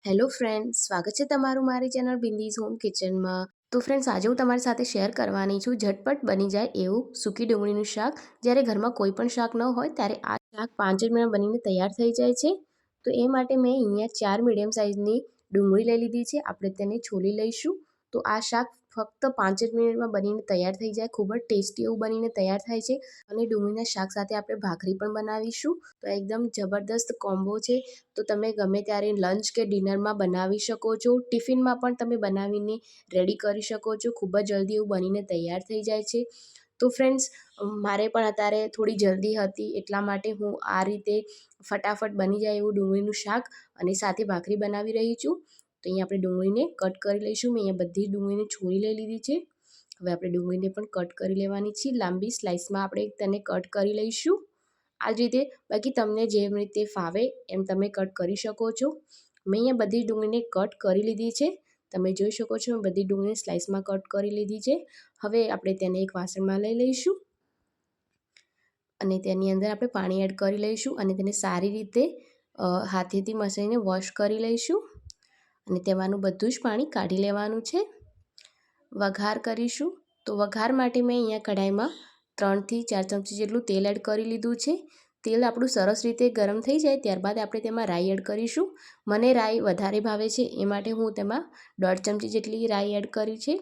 Hello friend, સ્વાગત છે તમારું મારી ચેનલ બિંદીઝ હોમ કિચનમાં। તો ફ્રેન્ડ્સ, આજે હું તમારી સાથે શેર કરવાની છું ઝટપટ બની જાય એવું સૂકી ડુંગળીનું શાક। જ્યારે ઘરમાં કોઈ પણ શાક ન હોય ત્યારે આ શાક 5 જ મિનિટમાં બનીને તૈયાર થઈ જાય છે। તો એ માટે મેં અહીંયા 4 મીડિયમ સાઇઝની ડુંગળી લઈ લીધી છે। આપણે તેને છોલી લઈશું। તો આ શાક ફક્ત 5 જ મિનિટમાં બનીને તૈયાર થઈ જાય, ખૂબ જ ટેસ્ટી એવું બનીને તૈયાર થાય છે। અને ડુંગળીના શાક સાથે આપણે ભાખરી પણ બનાવીશું। તો એકદમ જબરદસ્ત કોમ્બો છે। તો તમે ગમે ત્યારે લંચ કે ડિનરમાં બનાવી શકો છો, ટિફિનમાં પણ તમે બનાવીને રેડી કરી શકો છો। ખૂબ જ જલ્દી એવું બનીને તૈયાર થઈ જાય છે। તો ફ્રેન્ડ્સ, મારે પણ અત્યારે થોડી જલ્દી હતી, એટલા માટે હું આ રીતે ફટાફટ બની જાય એવું ડુંગળીનું શાક અને સાથે ભાખરી બનાવી રહી છું। તો અહીંયા આપણે ડુંગળીને કટ કરી લઈશું। મેં અહીંયા બધી ડુંગળીને છોલી લઈ લીધી છે। હવે આપણે ડુંગળીને પણ કટ કરી લેવાની છે। લાંબી સ્લાઇસમાં આપણે તેને કટ કરી લઈશું આ જ રીતે। બાકી તમને જેમ રીતે ફાવે એમ તમે કટ કરી શકો છો। મેં અહીંયા બધી ડુંગળીને કટ કરી લીધી છે। તમે જોઈ શકો છો મેં બધી ડુંગળીને સ્લાઇસમાં કટ કરી લીધી છે। હવે આપણે તેને એક વાસણમાં લઈ લઈશું અને તેની અંદર આપણે પાણી એડ કરી લઈશું અને તેને સારી રીતે હાથેથી મસળીને વોશ કરી લઈશું અને તેમાંનું બધું જ પાણી કાઢી લેવાનું છે। વઘાર કરીશું। તો વઘાર માટે મેં અહીંયા કઢાઈમાં 3 થી 4 ચમચી જેટલું તેલ એડ કરી લીધું છે। તેલ આપણું સરસ રીતે ગરમ થઈ જાય ત્યારબાદ આપણે તેમાં રાઈ એડ કરીશું। મને રાઈ વધારે ભાવે છે એ માટે હું તેમાં 1.5 ચમચી જેટલી રાઈ એડ કરી છે।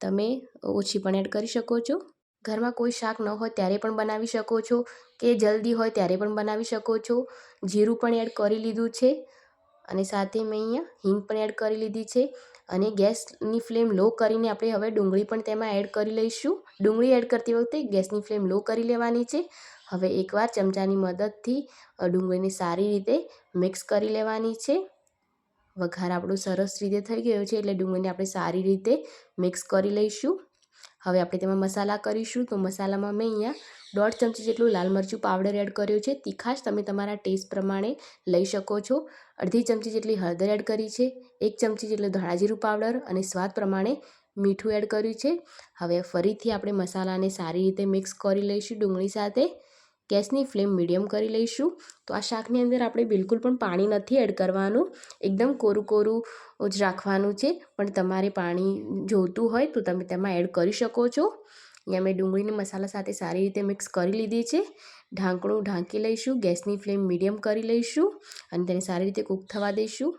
તમે ઓછી પણ એડ કરી શકો છો। ઘરમાં કોઈ શાક ન હોય ત્યારે પણ બનાવી શકો છો કે જલ્દી હોય ત્યારે પણ બનાવી શકો છો। જીરું પણ એડ કરી લીધું છે અને સાથે મેં અહીંયા હિંગ પણ એડ કરી લીધી છે અને ગેસની ફ્લેમ લો કરીને આપણે હવે ડુંગળી પણ તેમાં એડ કરી લઈશું। ડુંગળી એડ કરતી વખતે ગેસની ફ્લેમ લો કરી લેવાની છે। હવે એકવાર ચમચાની મદદથી ડુંગળીને સારી રીતે મિક્સ કરી લેવાની છે। વઘાર આપણું સરસ રીતે થઈ ગયો છે એટલે ડુંગળીને આપણે સારી રીતે મિક્સ કરી લઈશું। હવે આપણે તેમાં મસાલા કરીશું। તો મસાલામાં મેં અહીંયા 1.5 ચમચી જેટલું લાલ મરચું પાવડર એડ કર્યો છે। તીખાશ તમે તમારા ટેસ્ટ પ્રમાણે લઈ શકો છો। અડધી ચમચી જેટલી હળદર એડ કરી છે। 1 ચમચી જેટલું ધાણા જીરું પાવડર અને સ્વાદ પ્રમાણે મીઠું એડ કર્યું છે। હવે ફરીથી આપણે મસાલાને સારી રીતે મિક્સ કરી લઈશું ડુંગળી સાથે। ગેસની ફ્લેમ મીડિયમ કરી લઈશું। તો આ શાકની અંદર આપણે બિલકુલ પણ પાણી નથી એડ કરવાનું, એકદમ કોરું કોરું જ રાખવાનું છે। પણ તમારે પાણી જોઈતું હોય તો તમે તેમાં એડ કરી શકો છો। અહીંયા મેં ડુંગળીને મસાલા સાથે સારી રીતે મિક્સ કરી લીધી છે। ઢાંકણું ઢાંકી લઈશું, ગેસની ફ્લેમ મીડિયમ કરી લઈશું અને તેને સારી રીતે કૂક થવા દઈશું।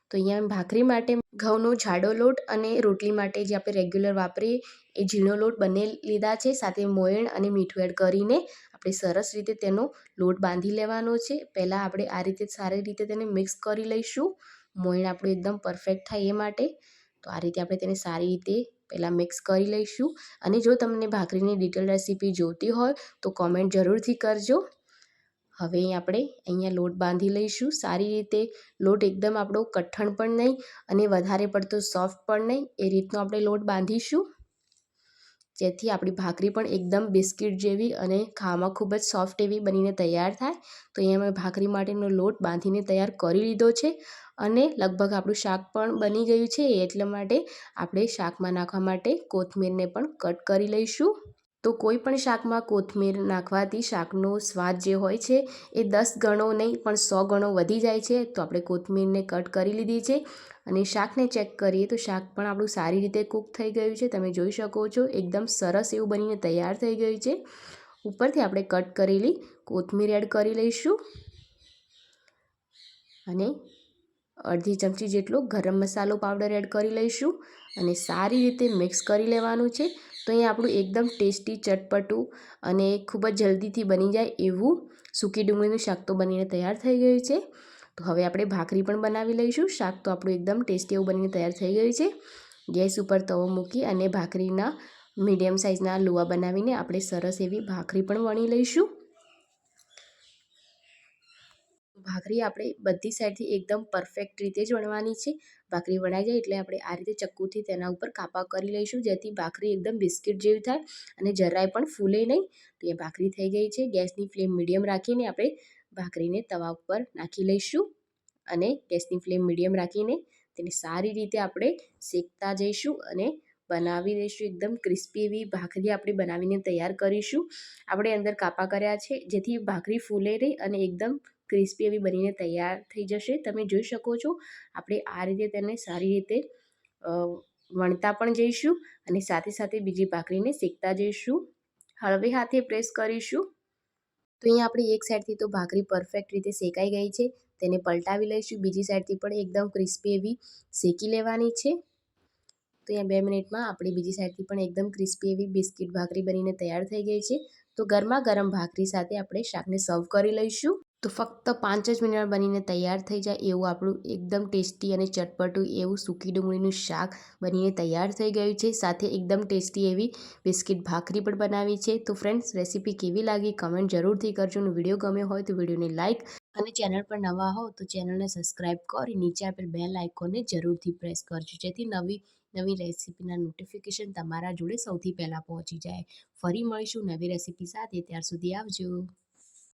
તો અહીંયા ભાખરી માટે ઘઉંનો જાડો લોટ અને રોટલી માટે જે આપણે રેગ્યુલર વાપરીએ એ ઝીણો લોટ બંને લીધા છે। સાથે મોયણ અને મીઠું એડ કરીને આપણે સરસ રીતે તેનો લોટ બાંધી લેવાનો છે। પહેલાં આપણે આ રીતે સારી રીતે તેને મિક્સ કરી લઈશું, મોયણ આપણું એકદમ પરફેક્ટ થાય એ માટે। તો આ રીતે આપણે તેને સારી રીતે પહેલાં મિક્સ કરી લઈશું અને જો તમને ભાખરીની ડિટેલ રેસીપી જોઈતી હોય તો કોમેન્ટ જરૂરથી કરજો। હવે આપણે અહીંયા લોટ બાંધી લઈશું સારી રીતે। લોટ એકદમ આપણો કઠણ પણ નહીં અને વધારે પડતો સોફ્ટ પણ નહીં, એ રીતનો આપણે લોટ બાંધીશું જેથી આપણી ભાખરી પણ એકદમ બિસ્કિટ જેવી અને ખાવામાં ખૂબ જ સોફ્ટ એવી બનીને તૈયાર થાય। તો અહીંયા મેં ભાખરી માટેનો લોટ બાંધીને તૈયાર કરી લીધો છે અને લગભગ આપણું શાક પણ બની ગયું છે। એટલા માટે આપણે શાકમાં નાખવા માટે કોથમીરને પણ કટ કરી લઈશું। તો કોઈ પણ શાકમાં કોથમીર નાખવાથી શાકનો સ્વાદ જે હોય છે એ 10 ગણો નહીં પણ 100 ગણો વધી જાય છે। તો આપણે કોથમીરને કટ કરી લીધી છે અને શાકને ચેક કરીએ તો શાક પણ આપણું સારી રીતે કૂક થઈ ગયું છે। તમે જોઈ શકો છો એકદમ સરસ એવું બનીને તૈયાર થઈ ગયું છે। ઉપરથી આપણે કટ કરેલી કોથમીર એડ કરી લઈશું અને અડધી ચમચી જેટલો ગરમ મસાલો પાવડર એડ કરી લઈશું અને સારી રીતે મિક્સ કરી લેવાનું છે। તો અહીંયા આપણું એકદમ ટેસ્ટી, ચટપટું અને ખૂબ જ જલ્દીથી બની જાય એવું સૂકી ડુંગળીનું શાક તો બનીને તૈયાર થઈ ગયું છે। તો હવે આપણે ભાખરી પણ બનાવી લઈશું। શાક તો આપણું એકદમ ટેસ્ટી એવું બનીને તૈયાર થઈ ગયું છે। ગેસ ઉપર તવો મૂકી અને ભાખરીના મીડિયમ સાઇઝના લુવા બનાવીને આપણે સરસ એવી ભાખરી પણ વણી લઈશું। ભાખરી આપણે બધી સાઈડથી એકદમ પરફેક્ટ રીતે જ વણવાની છે। ભાખરી વણાઈ જાય એટલે આપણે આ રીતે ચક્કુથી તેના ઉપર કાપા કરી લઈશું જેથી ભાખરી એકદમ બિસ્કિટ જેવી થાય અને જરાય પણ ફૂલે નહીં। તો એ ભાખરી થઈ ગઈ છે। ગેસની ફ્લેમ મીડિયમ રાખીને આપણે ભાખરીને તવા ઉપર નાખી લઈશું અને ગેસની ફ્લેમ મીડિયમ રાખીને તેને સારી રીતે આપણે શેકતા જઈશું અને બનાવી દઈશું। એકદમ ક્રિસ્પી એવી ભાખરી આપણે બનાવીને તૈયાર કરીશું। આપણે અંદર કાપા કર્યા છે જેથી ભાખરી ફૂલે નહીં અને એકદમ ક્રિસ્પી એવી બનીને તૈયાર થઈ જશે. તમે જોઈ શકો છો આપણે આ રીતે તેને સારી રીતે વણતા પણ જઈશું અને સાથે સાથે બીજી ભાખરીને શેકતા જઈશું. હળવે હાથે પ્રેસ કરીશું. તો અહીંયા આપણી એક સાઈડથી તો ભાખરી પરફેક્ટ રીતે શેકાઈ ગઈ છે. તેને પલટાવી લઈશું. બીજી સાઈડથી પણ એકદમ ક્રિસ્પી એવી શેકી લેવાની છે. તો અહીંયા 2 મિનિટમાં આપણી બીજી સાઈડથી પણ એકદમ ક્રિસ્પી એવી બિસ્કિટ ભાખરી બનીને તૈયાર થઈ ગઈ છે. તો ગરમા ગરમ ભાખરી સાથે આપણે શાકને સર્વ કરી લઈશું. તો ફક્ત 5 જ મિનિટમાં બનીને તૈયાર થઈ જાય એવું આપણું એકદમ ટેસ્ટી અને ચટપટું એવું સૂકી ડુંગળીનું શાક બનીને તૈયાર થઈ ગયું છે. સાથે એકદમ ટેસ્ટી એવી બિસ્કિટ ભાખરી પણ બનાવી છે. તો ફ્રેન્ડ્સ, રેસીપી કેવી લાગી કમેન્ટ જરૂરથી કરજો અને વિડીયો ગમ્યો હોય તો વિડીયોને લાઇક અને ચેનલ પર નવા હો તો ચેનલને સબસ્ક્રાઈબ કરી નીચે આપેલ બેલ આઇકોનને જરૂરથી પ્રેસ કરજો, જેથી નવી નવી રેસીપીના નોટિફિકેશન તમારા જોડે સૌથી પહેલાં પહોંચી જાય. ફરી મળીશું નવી રેસીપી સાથે. ત્યાર સુધી આવજો.